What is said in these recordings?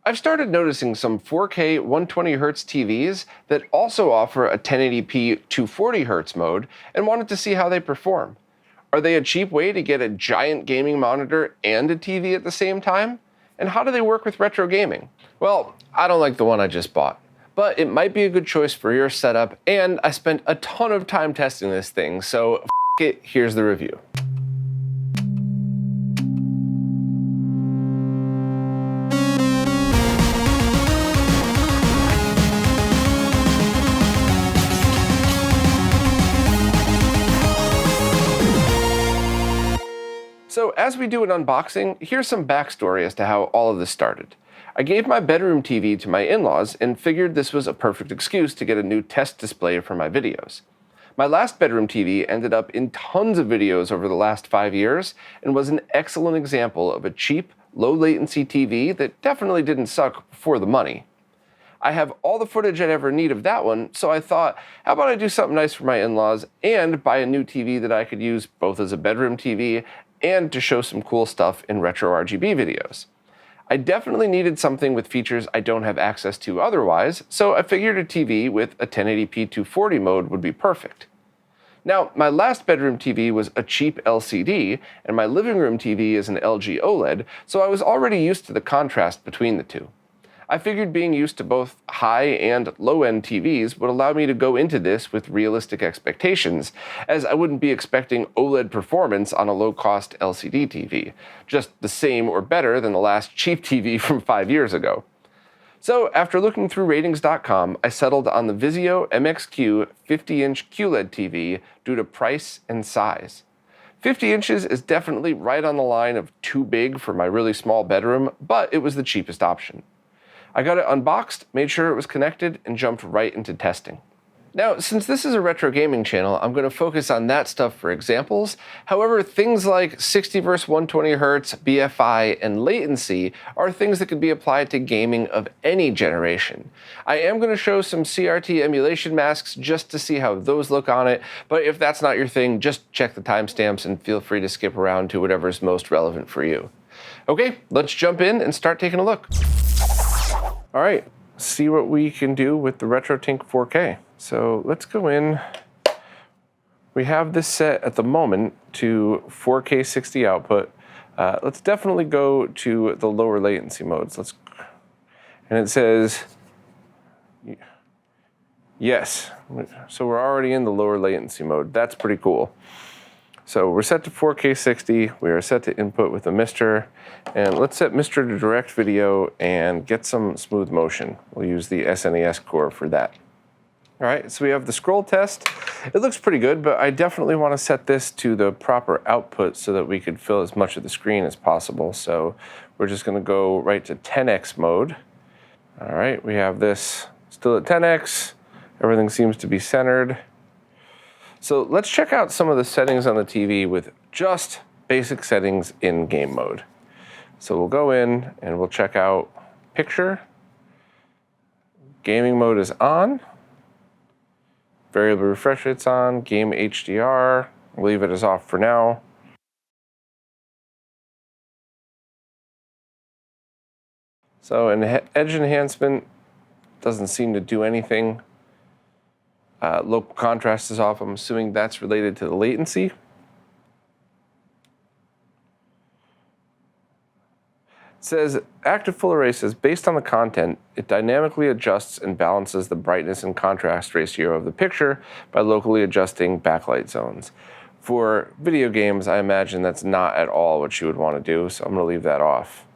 I've started noticing some 4K 120Hz TVs that also offer a 1080p 240Hz mode and wanted to see how they perform. Are they a cheap way to get a giant gaming monitor and a TV at the same time? And how do they work with retro gaming? Well, I don't like the one I just bought, but it might be a good choice for your setup, and I spent a ton of time testing this thing, so it, here's the review. So as we do an unboxing, here's some backstory as to how all of this started. I gave my bedroom TV to my in-laws and figured this was a perfect excuse to get a new test display for my videos. My last bedroom TV ended up in tons of videos over the last 5 years and was an excellent example of a cheap, low latency TV that definitely didn't suck for the money. I have all the footage I'd ever need of that one, so I thought, how about I do something nice for my in-laws and buy a new TV that I could use both as a bedroom TV and to show some cool stuff in RetroRGB videos. I definitely needed something with features I don't have access to otherwise, so I figured a TV with a 1080p 240 mode would be perfect. Now, my last bedroom TV was a cheap LCD, and my living room TV is an LG OLED, so I was already used to the contrast between the two. I figured being used to both high and low-end TVs would allow me to go into this with realistic expectations, as I wouldn't be expecting OLED performance on a low-cost LCD TV, just the same or better than the last cheap TV from 5 years ago. So after looking through ratings.com, I settled on the Vizio MQX 50-inch QLED TV due to price and size. 50 inches is definitely right on the line of too big for my really small bedroom, but it was the cheapest option. I got it unboxed, made sure it was connected, and jumped right into testing. Now, since this is a retro gaming channel, I'm going to focus on that stuff for examples. However, things like 60 vs 120 Hz, BFI, and latency are things that could be applied to gaming of any generation. I am going to show some CRT emulation masks just to see how those look on it, but if that's not your thing, just check the timestamps and feel free to skip around to whatever's most relevant for you. Okay, let's jump in and start taking a look. All right, see what we can do with the RetroTink 4K. So let's go in. We have this set at the moment to 4K 60 output. Let's definitely go to the lower latency modes. And it says, yes. So we're already in the lower latency mode. That's pretty cool. So we're set to 4K 60, we are set to input with a Mister, and let's set Mister to direct video and get some smooth motion. We'll use the SNES core for that. All right, so we have the scroll test. It looks pretty good, but I definitely want to set this to the proper output so that we could fill as much of the screen as possible. So we're just gonna go right to 10x mode. All right, we have this still at 10x. Everything seems to be centered. So let's check out some of the settings on the TV with just basic settings in game mode. So we'll go in and we'll check out picture. Gaming mode is on. Variable refresh rate's on. Game HDR, we'll leave it as off for now. So in edge enhancement, doesn't seem to do anything. Local contrast is off. I'm assuming that's related to the latency. It says active full array says based on the content, it dynamically adjusts and balances the brightness and contrast ratio of the picture by locally adjusting backlight zones. For video games, I imagine that's not at all what you would want to do, so I'm going to leave that off.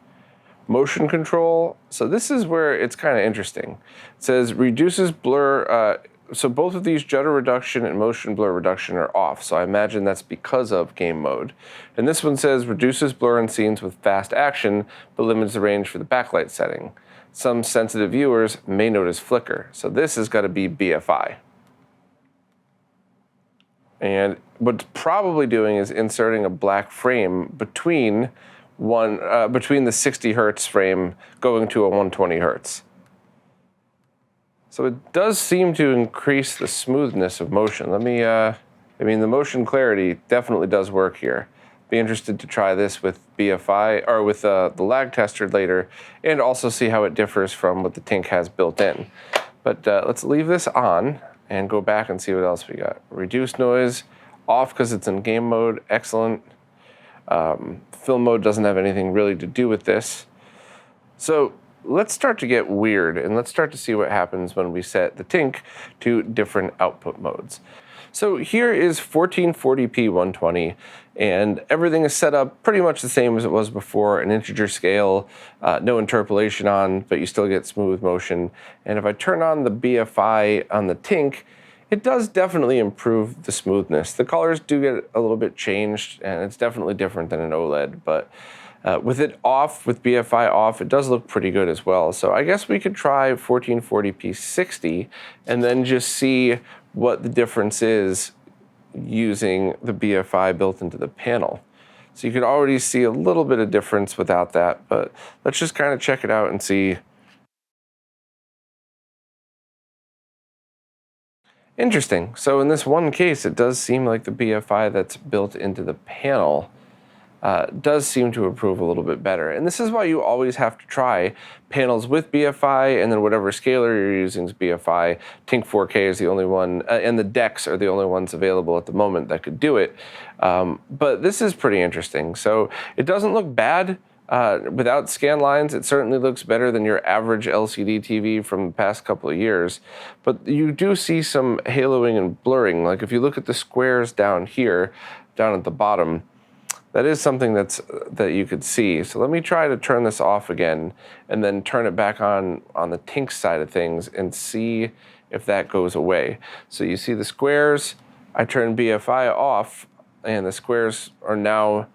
Motion control. So this is where it's kind of interesting. It says reduces blur. So both of these judder reduction and motion blur reduction are off, so I imagine that's because of game mode. And this one says reduces blur in scenes with fast action, but limits the range for the backlight setting. Some sensitive viewers may notice flicker, so this has got to be BFI. And what's probably doing is inserting a black frame between the 60 Hertz frame going to a 120 Hertz. So it does seem to increase the smoothness of motion. I mean, the motion clarity definitely does work here. Be interested to try this with BFI or with the lag tester later, and also see how it differs from what the Tink has built in. But let's leave this on and go back and see what else we got. Reduce noise, off because it's in game mode, excellent. Film mode doesn't have anything really to do with this. So let's start to get weird, and let's start to see what happens when we set the Tink to different output modes. So here is 1440p 120, and everything is set up pretty much the same as it was before, an integer scale, no interpolation on, but you still get smooth motion. And if I turn on the BFI on the Tink, it does definitely improve the smoothness. The colors do get a little bit changed, and it's definitely different than an OLED, but with it off, with BFI off, it does look pretty good as well. So I guess we could try 1440p 60 and then just see what the difference is using the BFI built into the panel. So you can already see a little bit of difference without that, but let's just kind of check it out and see. Interesting. So in this one case, it does seem like the BFI that's built into the panel does seem to improve a little bit better. And this is why you always have to try panels with BFI, and then whatever scaler you're using is BFI. Tink 4K is the only one, and the decks are the only ones available at the moment that could do it. But this is pretty interesting. So it doesn't look bad. Without scan lines, it certainly looks better than your average LCD TV from the past couple of years. But you do see some haloing and blurring. Like if you look at the squares down here, down at the bottom, that is something that you could see. So let me try to turn this off again and then turn it back on the Tink side of things and see if that goes away. So you see the squares, I turn BFI off and the squares are now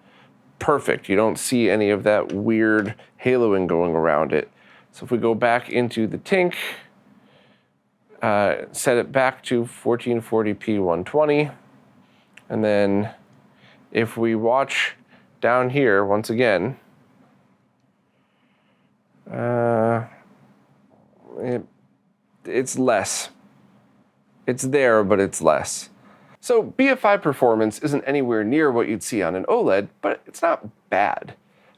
perfect. You don't see any of that weird haloing going around it. So if we go back into the Tink, set it back to 1440p 120, and then if we watch down here, once again, it's less. It's there, but it's less. So BFI performance isn't anywhere near what you'd see on an OLED, but it's not bad.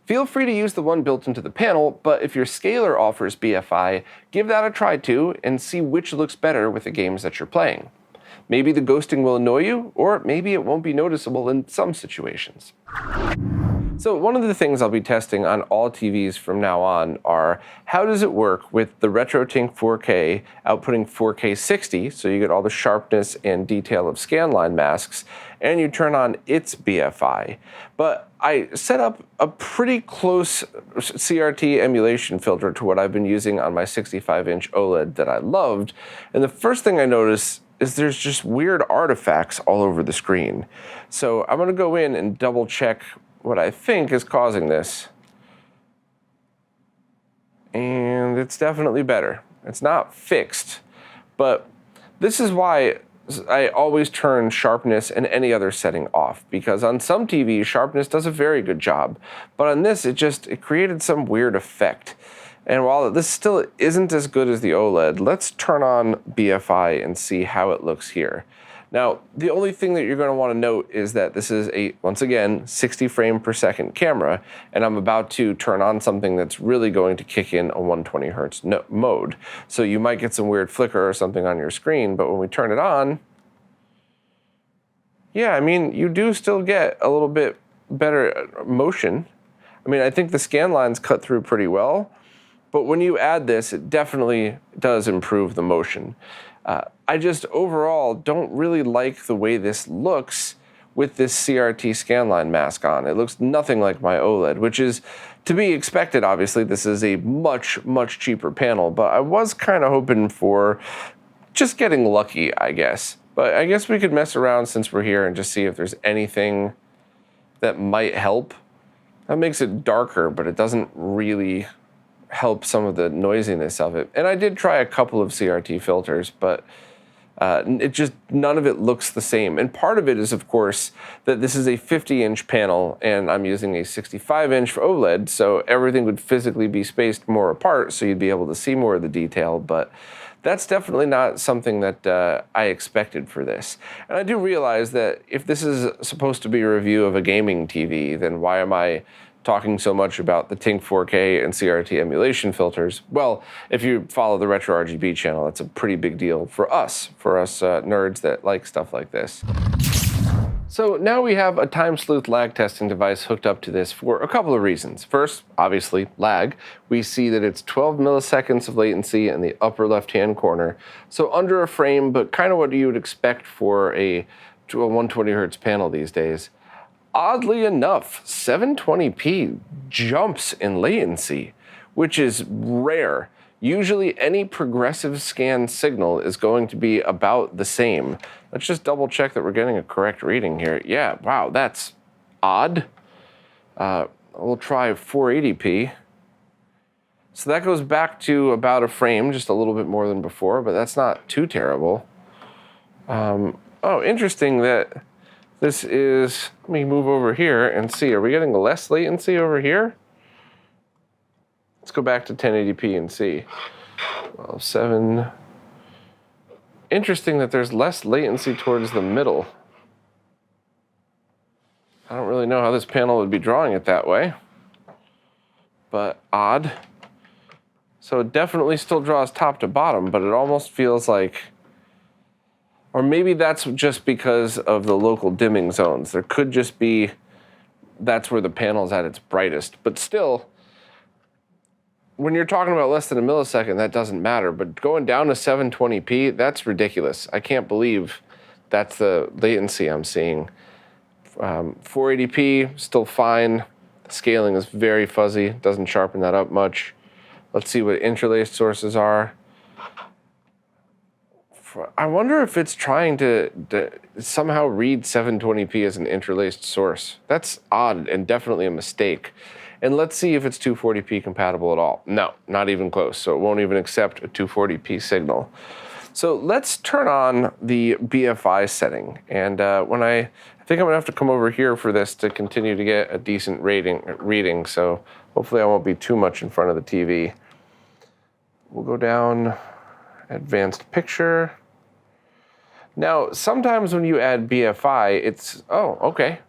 Feel free to use the one built into the panel, but if your scaler offers BFI, give that a try too and see which looks better with the games that you're playing. Maybe the ghosting will annoy you, or maybe it won't be noticeable in some situations. So one of the things I'll be testing on all TVs from now on are how does it work with the RetroTink 4K outputting 4K 60, so you get all the sharpness and detail of scanline masks, and you turn on its BFI. But I set up a pretty close CRT emulation filter to what I've been using on my 65-inch OLED that I loved, and the first thing I noticed is there's just weird artifacts all over the screen. So I'm gonna go in and double check what I think is causing this. And it's definitely better. It's not fixed, but this is why I always turn sharpness and any other setting off, because on some TVs, sharpness does a very good job, but on this, it created some weird effect. And while this still isn't as good as the OLED, let's turn on BFI and see how it looks here. Now, the only thing that you're going to want to note is that this is once again, 60 frame per second camera, and I'm about to turn on something that's really going to kick in a 120 hertz mode. So you might get some weird flicker or something on your screen, but when we turn it on, yeah, I mean, you do still get a little bit better motion. I mean, I think the scan lines cut through pretty well, but when you add this, it definitely does improve the motion. I just overall don't really like the way this looks with this CRT scanline mask on. It looks nothing like my OLED, which is to be expected, obviously. This is a much, much cheaper panel, but I was kind of hoping for just getting lucky, I guess. But I guess we could mess around since we're here and just see if there's anything that might help. That makes it darker, but it doesn't really help some of the noisiness of it. And I did try a couple of CRT filters, but none of it looks the same. And part of it is, of course, that this is a 50-inch panel and I'm using a 65-inch OLED, so everything would physically be spaced more apart, so you'd be able to see more of the detail, but That's definitely not something that I expected for this. And I do realize that if this is supposed to be a review of a gaming TV, then why am I talking so much about the TINC4K and CRT emulation filters? Well, if you follow the RetroRGB channel, that's a pretty big deal for us nerds that like stuff like this. So now we have a time sleuth lag testing device hooked up to this for a couple of reasons. First, obviously, lag. We see that it's 12 milliseconds of latency in the upper left-hand corner. So under a frame, but kind of what you would expect for a 120 hertz panel these days. Oddly enough, 720p jumps in latency, which is rare. Usually any progressive scan signal is going to be about the same. Let's just double check that we're getting a correct reading here. Yeah, wow, that's odd. We'll try 480p. So that goes back to about a frame, just a little bit more than before, but that's not too terrible. Oh, interesting that this is, let me move over here and see, are we getting less latency over here? Let's go back to 1080p and see. Well, 7. Interesting that there's less latency towards the middle. I don't really know how this panel would be drawing it that way, but odd. So it definitely still draws top to bottom, but it almost feels like, or maybe that's just because of the local dimming zones. There could just be, that's where the panel's at its brightest, but still, when you're talking about less than a millisecond, that doesn't matter. But going down to 720p, that's ridiculous. I can't believe that's the latency I'm seeing. 480p, still fine. The scaling is very fuzzy, doesn't sharpen that up much. Let's see what interlaced sources are. I wonder if it's trying to somehow read 720p as an interlaced source. That's odd and definitely a mistake. And let's see if it's 240p compatible at all. No, not even close. So it won't even accept a 240p signal. So let's turn on the BFI setting. And I think I'm gonna have to come over here for this to continue to get a decent reading. So hopefully I won't be too much in front of the TV. We'll go down, advanced picture. Now, sometimes when you add BFI, it's, oh, okay.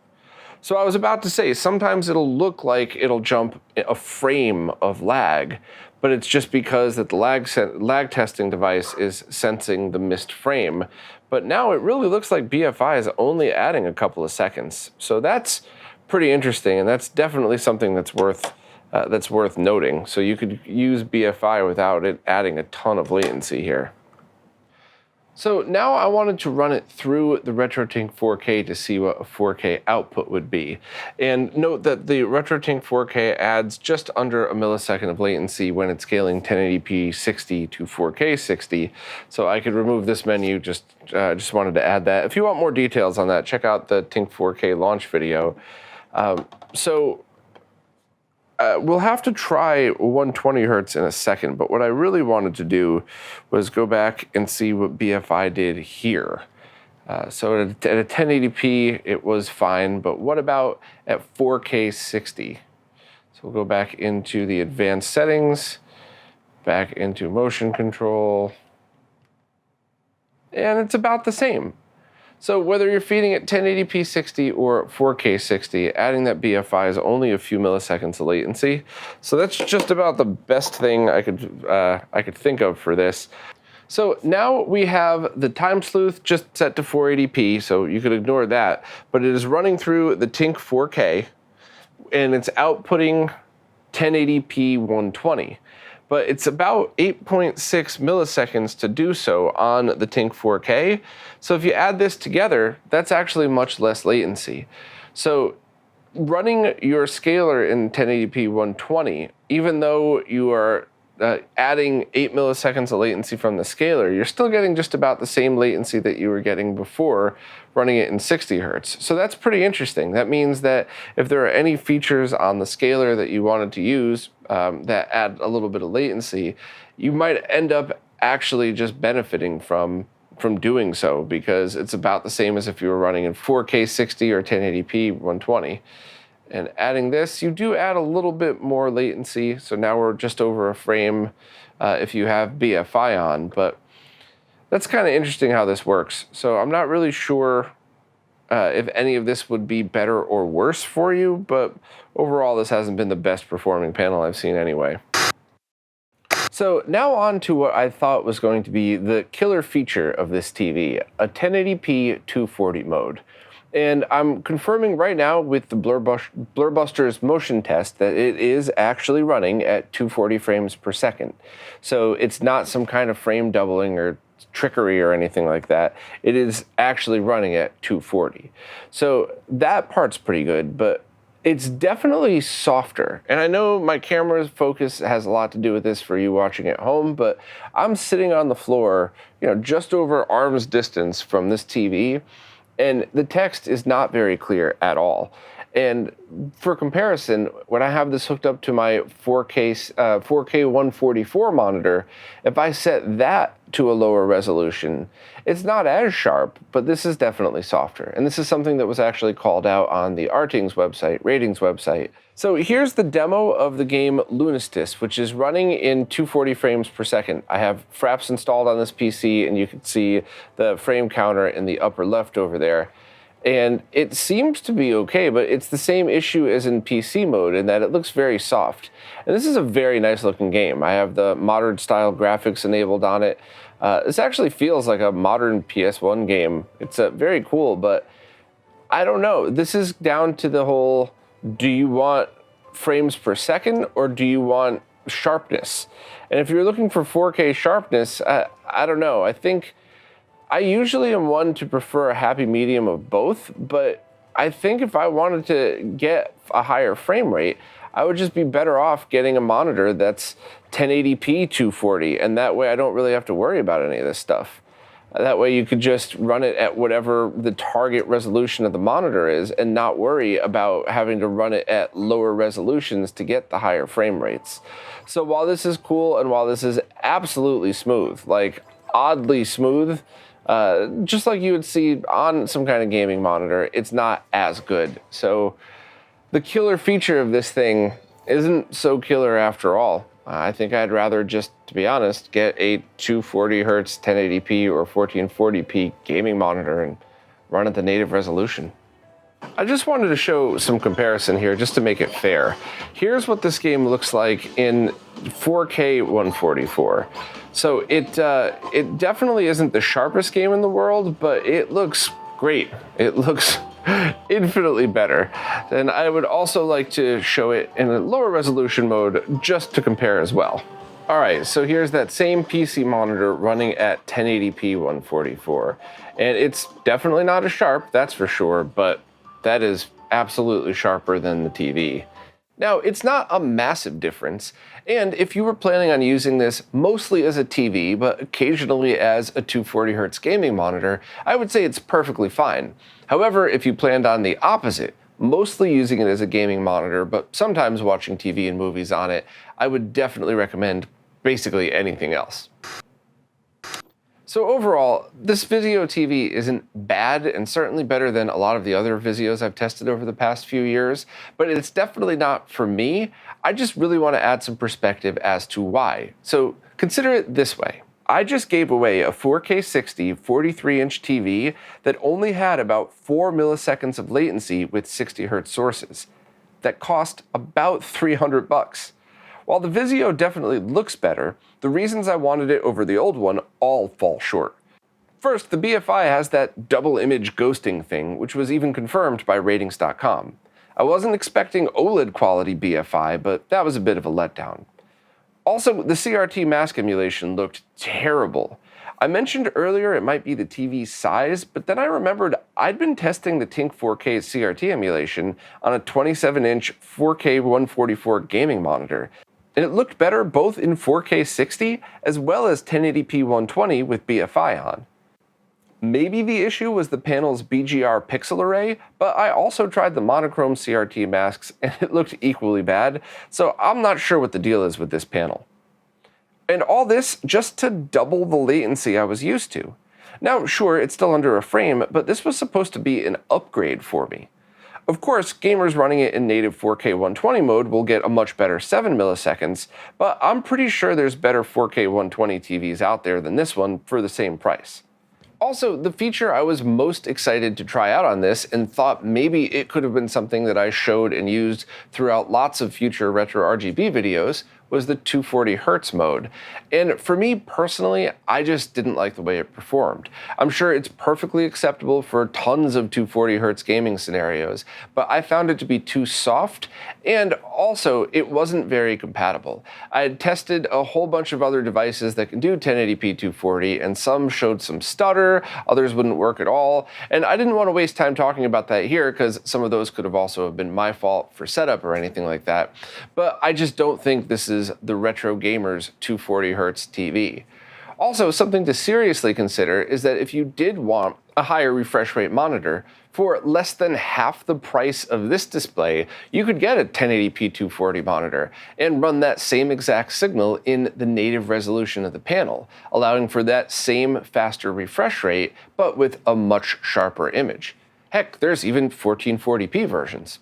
So I was about to say, sometimes it'll look like it'll jump a frame of lag, but it's just because that the lag testing device is sensing the missed frame. But now it really looks like BFI is only adding a couple of seconds. So that's pretty interesting, and that's definitely something that's worth noting. So you could use BFI without it adding a ton of latency here. So now I wanted to run it through the RetroTINC4K to see what a 4K output would be. And note that the RetroTINC4K adds just under a millisecond of latency when it's scaling 1080p 60 to 4K 60. So I could remove this menu, just wanted to add that. If you want more details on that, check out the TINC4K launch video. We'll have to try 120 hertz in a second, but what I really wanted to do was go back and see what BFI did here. So at a 1080p, it was fine, but what about at 4K 60? So we'll go back into the advanced settings, back into motion control, and it's about the same. So whether you're feeding it 1080p 60 or 4K 60, adding that BFI is only a few milliseconds of latency. So that's just about the best thing I could think of for this. So now we have the time sleuth just set to 480p, so you could ignore that, but it is running through the TINC4K, and it's outputting 1080p 120. But it's about 8.6 milliseconds to do so on the TINC4K. So if you add this together, that's actually much less latency. So running your scaler in 1080p 120, even though you are adding 8 milliseconds of latency from the scaler, you're still getting just about the same latency that you were getting before running it in 60 hertz. So that's pretty interesting. That means that if there are any features on the scaler that you wanted to use that add a little bit of latency, you might end up actually just benefiting from doing so, because it's about the same as if you were running in 4K 60 or 1080p 120. And adding this, you do add a little bit more latency. So now we're just over a frame if you have BFI on, but That's kind of interesting how this works. So I'm not really sure if any of this would be better or worse for you, but overall this hasn't been the best performing panel I've seen anyway. So now on to what I thought was going to be the killer feature of this TV, a 1080p 240 mode. And I'm confirming right now with the Blurbuster's motion test that it is actually running at 240 frames per second. So it's not some kind of frame doubling or trickery or anything like that. It is actually running at 240. So that part's pretty good, but it's definitely softer. And I know my camera's focus has a lot to do with this for you watching at home, but I'm sitting on the floor, just over arm's distance from this TV, and the text is not very clear at all. And for comparison, when I have this hooked up to my 4K 144 monitor, if I set that to a lower resolution, it's not as sharp, but this is definitely softer. And this is something that was actually called out on the ratings website. So here's the demo of the game Lunistis, which is running in 240 frames per second. I have Fraps installed on this PC, and you can see the frame counter in the upper left over there. And it seems to be okay, but it's the same issue as in PC mode in that it looks very soft. And this is a very nice looking game. I have the modern style graphics enabled on it. This actually feels like a modern PS1 game. It's very cool, but I don't know. This is down to the whole, do you want frames per second or do you want sharpness? And if you're looking for 4K sharpness, I don't know. I think I usually am one to prefer a happy medium of both, but I think if I wanted to get a higher frame rate, I would just be better off getting a monitor that's 1080p 240, and that way I don't really have to worry about any of this stuff. That way you could just run it at whatever the target resolution of the monitor is and not worry about having to run it at lower resolutions to get the higher frame rates. So while this is cool and while this is absolutely smooth, like oddly smooth, just like you would see on some kind of gaming monitor, it's not as good. So the killer feature of this thing isn't so killer after all. I think I'd rather just, to be honest, get a 240 Hz 1080p or 1440p gaming monitor and run at the native resolution. I just wanted to show some comparison here just to make it fair. Here's what this game looks like in 4K 144. So it definitely isn't the sharpest game in the world, but it looks great. It looks infinitely better. And I would also like to show it in a lower resolution mode just to compare as well. All right, so here's that same PC monitor running at 1080p 144. And it's definitely not as sharp, that's for sure, but that is absolutely sharper than the TV. Now, it's not a massive difference, and if you were planning on using this mostly as a TV, but occasionally as a 240 Hz gaming monitor, I would say it's perfectly fine. However, if you planned on the opposite, mostly using it as a gaming monitor, but sometimes watching TV and movies on it, I would definitely recommend basically anything else. So overall, this Vizio TV isn't bad and certainly better than a lot of the other Vizios I've tested over the past few years, but it's definitely not for me. I just really want to add some perspective as to why. So consider it this way. I just gave away a 4K 60 43-inch TV that only had about 4 milliseconds of latency with 60 Hz sources. That cost about $300. While the Vizio definitely looks better, the reasons I wanted it over the old one all fall short. First, the BFI has that double image ghosting thing, which was even confirmed by ratings.com. I wasn't expecting OLED quality BFI, but that was a bit of a letdown. Also, the CRT mask emulation looked terrible. I mentioned earlier it might be the TV's size, but then I remembered I'd been testing the TINC 4K CRT emulation on a 27-inch 4K 144 gaming monitor, and it looked better both in 4K 60 as well as 1080p 120 with BFI on. Maybe the issue was the panel's BGR pixel array, but I also tried the monochrome CRT masks and it looked equally bad, so I'm not sure what the deal is with this panel. And all this just to double the latency I was used to. Now, sure, it's still under a frame, but this was supposed to be an upgrade for me. Of course, gamers running it in native 4K 120 mode will get a much better 7 milliseconds, but I'm pretty sure there's better 4K 120 TVs out there than this one for the same price. Also, the feature I was most excited to try out on this and thought maybe it could have been something that I showed and used throughout lots of future RetroRGB videos was the 240Hz mode. And for me personally, I just didn't like the way it performed. I'm sure it's perfectly acceptable for tons of 240Hz gaming scenarios, but I found it to be too soft, and also it wasn't very compatible. I had tested a whole bunch of other devices that can do 1080p 240, and some showed some stutter, others wouldn't work at all, and I didn't want to waste time talking about that here because some of those could have also been my fault for setup or anything like that. But I just don't think this is the retro gamer's 240Hz TV. Also, something to seriously consider is that if you did want a higher refresh rate monitor, for less than half the price of this display, you could get a 1080p 240 monitor and run that same exact signal in the native resolution of the panel, allowing for that same faster refresh rate, but with a much sharper image. Heck, there's even 1440p versions.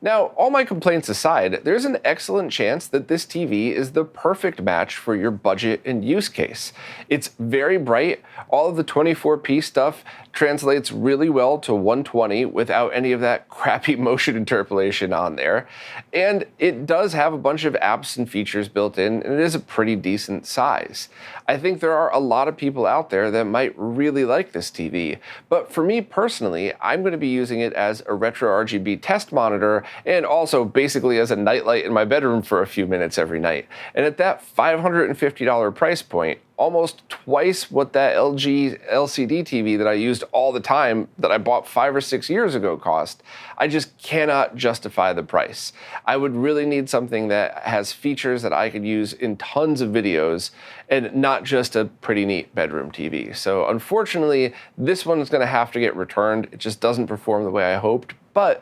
Now, all my complaints aside, there's an excellent chance that this TV is the perfect match for your budget and use case. It's very bright, all of the 24p stuff translates really well to 120 without any of that crappy motion interpolation on there, and it does have a bunch of apps and features built in, and it is a pretty decent size. I think there are a lot of people out there that might really like this TV, but for me personally, I'm going to be using it as a RetroRGB test monitor and also basically as a nightlight in my bedroom for a few minutes every night. And at that $550 price point, almost twice what that LG LCD TV that I used all the time that I bought 5 or 6 years ago cost, I just cannot justify the price. I would really need something that has features that I could use in tons of videos and not just a pretty neat bedroom TV. So unfortunately, this one is going to have to get returned. It just doesn't perform the way I hoped. But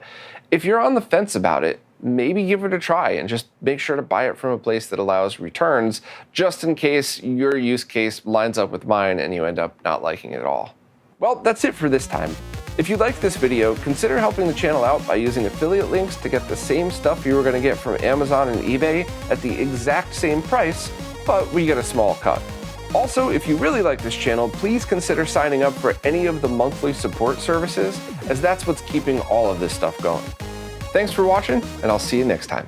if you're on the fence about it, maybe give it a try and just make sure to buy it from a place that allows returns, just in case your use case lines up with mine and you end up not liking it at all. Well, that's it for this time. If you liked this video, consider helping the channel out by using affiliate links to get the same stuff you were going to get from Amazon and eBay at the exact same price, but we get a small cut. Also, if you really like this channel, please consider signing up for any of the monthly support services, as that's what's keeping all of this stuff going. Thanks for watching, and I'll see you next time.